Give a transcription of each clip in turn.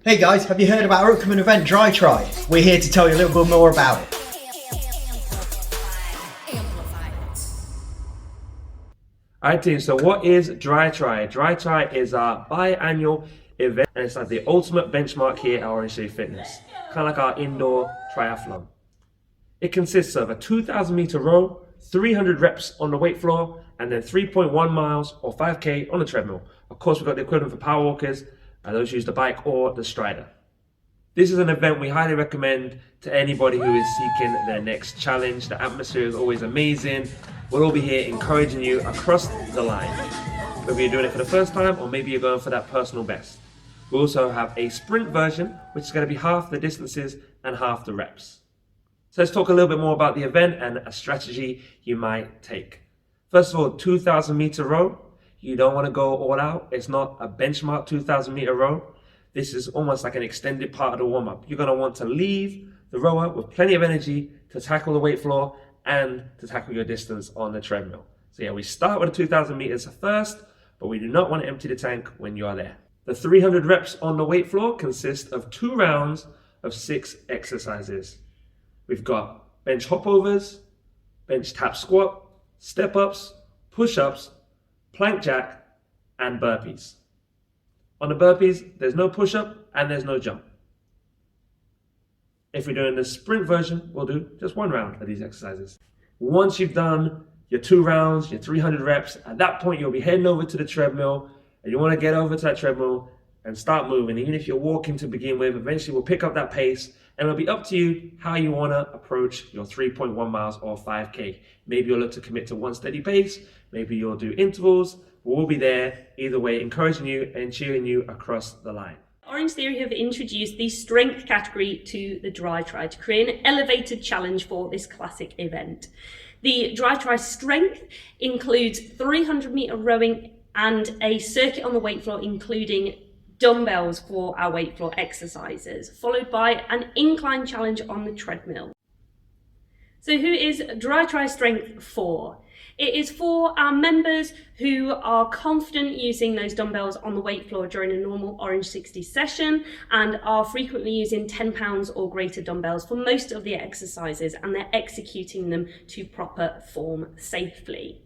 Hey guys, have you heard about our upcoming event, Dry Try? We're here to tell you a little bit more about it. Alright team, so what is Dry Try? Dry Try is our biannual event and it's like the ultimate benchmark here at Orange City Fitness. Kind of like our indoor triathlon. It consists of a 2,000 meter row, 300 reps on the weight floor, and then 3.1 miles or 5K on the treadmill. Of course, we've got the equivalent for power walkers, and those who use the bike or the strider. This is an event we highly recommend to anybody who is seeking their next challenge. The atmosphere is always amazing. We'll all be here encouraging you across the line. Whether you're doing it for the first time or maybe you're going for that personal best. We also have a sprint version, which is going to be half the distances and half the reps. So let's talk a little bit more about the event and a strategy you might take. First of all, 2,000 meter row. You don't want to go all out. It's not a benchmark 2,000 meter row. This is almost like an extended part of the warm-up. You're going to want to leave the rower with plenty of energy to tackle the weight floor and to tackle your distance on the treadmill. So yeah, we start with the 2,000 meters first, but we do not want to empty the tank when you are there. The 300 reps on the weight floor consist of 2 rounds of 6 exercises. We've got bench hopovers, bench tap squat, step-ups, push-ups, plank jack, and burpees. On the burpees, there's no push-up and there's no jump. If we're doing the sprint version, we'll do just 1 round of these exercises. Once you've done your 2 rounds, your 300 reps, at that point you'll be heading over to the treadmill, and you want to get over to that treadmill and start moving. Even if you're walking to begin with, eventually we'll pick up that pace, and it'll be up to you how you want to approach your 3.1 miles or 5K. Maybe you'll look to commit to one steady pace, maybe you'll do intervals. We'll be there either way, encouraging you and cheering you across the line. Orange Theory have introduced the strength category to the Dry Try to create an elevated challenge for this classic event. The Dry Try strength includes 300 meter rowing and a circuit on the weight floor, including dumbbells for our weight floor exercises, followed by an incline challenge on the treadmill. So who is Dry Try strength for? It is for our members who are confident using those dumbbells on the weight floor during a normal Orange 60 session and are frequently using 10 pounds or greater dumbbells for most of the exercises, and they're executing them to proper form safely.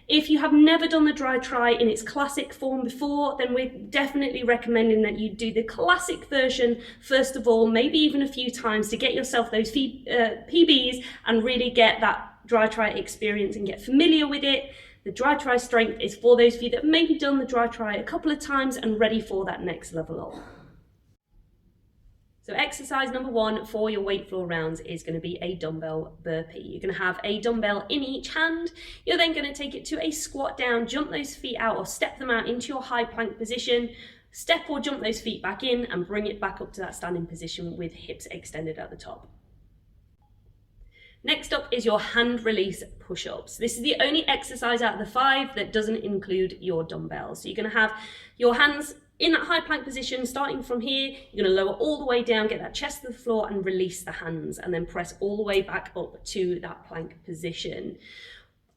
If you have never done the Dry Try in its classic form before, then we're definitely recommending that you do the classic version first of all, maybe even a few times, to get yourself those PBs and really get that Dry Try experience and get familiar with it. The Dry Try strength is for those of you that have maybe done the Dry Try a couple of times and ready for that next level up. So exercise number 1 for your weight floor rounds is going to be a dumbbell burpee. You're going to have a dumbbell in each hand. You're then going to take it to a squat down, jump those feet out or step them out into your high plank position, step or jump those feet back in and bring it back up to that standing position with hips extended at the top. Next up is your hand release push-ups. This is the only exercise out of the 5 that doesn't include your dumbbells. So you're going to have your hands in that high plank position. Starting from here, you're going to lower all the way down, get that chest to the floor and release the hands, and then press all the way back up to that plank position.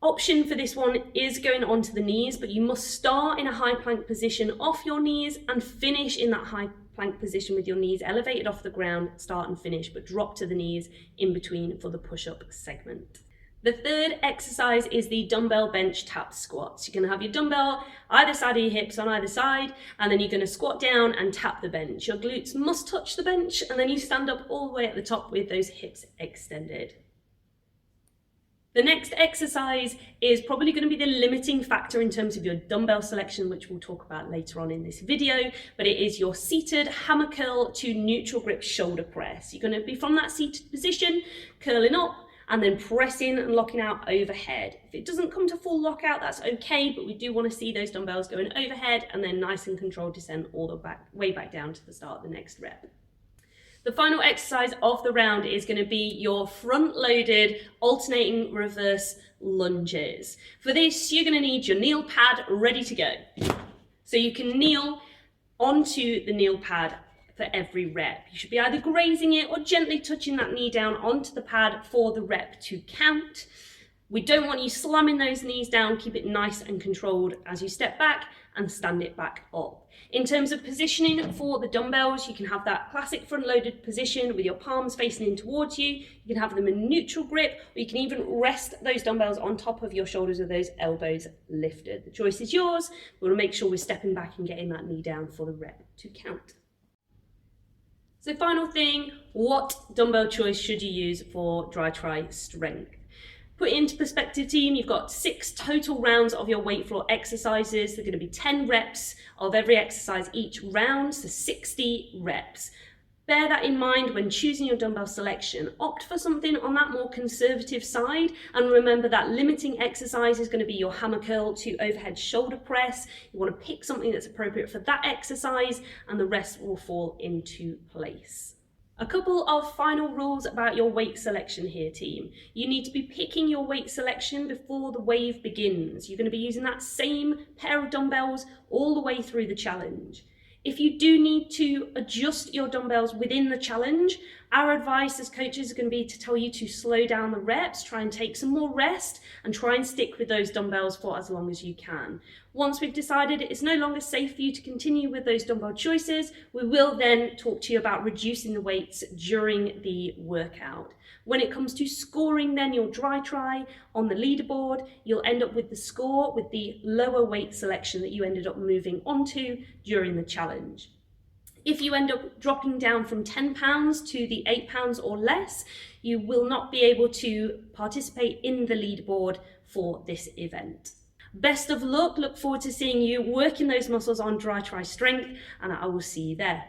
Option for this one is going onto the knees, but you must start in a high plank position off your knees and finish in that high plank position with your knees elevated off the ground, start and finish, but drop to the knees in between for the push-up segment. The third exercise is the dumbbell bench tap squats. You're going to have your dumbbell either side of your hips on either side, and then you're going to squat down and tap the bench. Your glutes must touch the bench, and then you stand up all the way at the top with those hips extended. The next exercise is probably going to be the limiting factor in terms of your dumbbell selection, which we'll talk about later on in this video, but it is your seated hammer curl to neutral grip shoulder press. You're going to be from that seated position, curling up and then pressing and locking out overhead. If it doesn't come to full lockout, that's okay, but we do want to see those dumbbells going overhead and then nice and controlled descent all the way back down to the start of the next rep. The final exercise of the round is going to be your front-loaded alternating reverse lunges. For this, you're going to need your kneel pad ready to go. So you can kneel onto the kneel pad for every rep. You should be either grazing it or gently touching that knee down onto the pad for the rep to count. We don't want you slamming those knees down. Keep it nice and controlled as you step back and stand it back up. In terms of positioning for the dumbbells, you can have that classic front loaded position with your palms facing in towards you. You can have them in neutral grip, or you can even rest those dumbbells on top of your shoulders with those elbows lifted. The choice is yours. We want to make sure we're stepping back and getting that knee down for the rep to count. So final thing, what dumbbell choice should you use for dry tri strength? Put it into perspective, team, you've got 6 total rounds of your weight floor exercises. They're going to be 10 reps of every exercise each round, so 60 reps. Bear that in mind when choosing your dumbbell selection. Opt for something on that more conservative side, and remember that limiting exercise is going to be your hammer curl to overhead shoulder press. You want to pick something that's appropriate for that exercise, and the rest will fall into place. A couple of final rules about your weight selection here, team. You need to be picking your weight selection before the wave begins. You're going to be using that same pair of dumbbells all the way through the challenge. If you do need to adjust your dumbbells within the challenge, our advice as coaches is going to be to tell you to slow down the reps, try and take some more rest, and try and stick with those dumbbells for as long as you can. Once we've decided it's no longer safe for you to continue with those dumbbell choices, we will then talk to you about reducing the weights during the workout. When it comes to scoring then your dry tri on the leaderboard, you'll end up with the score with the lower weight selection that you ended up moving onto during the challenge. If you end up dropping down from 10 pounds to the 8 pounds or less, you will not be able to participate in the leaderboard for this event. Best of luck, look forward to seeing you working those muscles on dry tri strength, and I will see you there.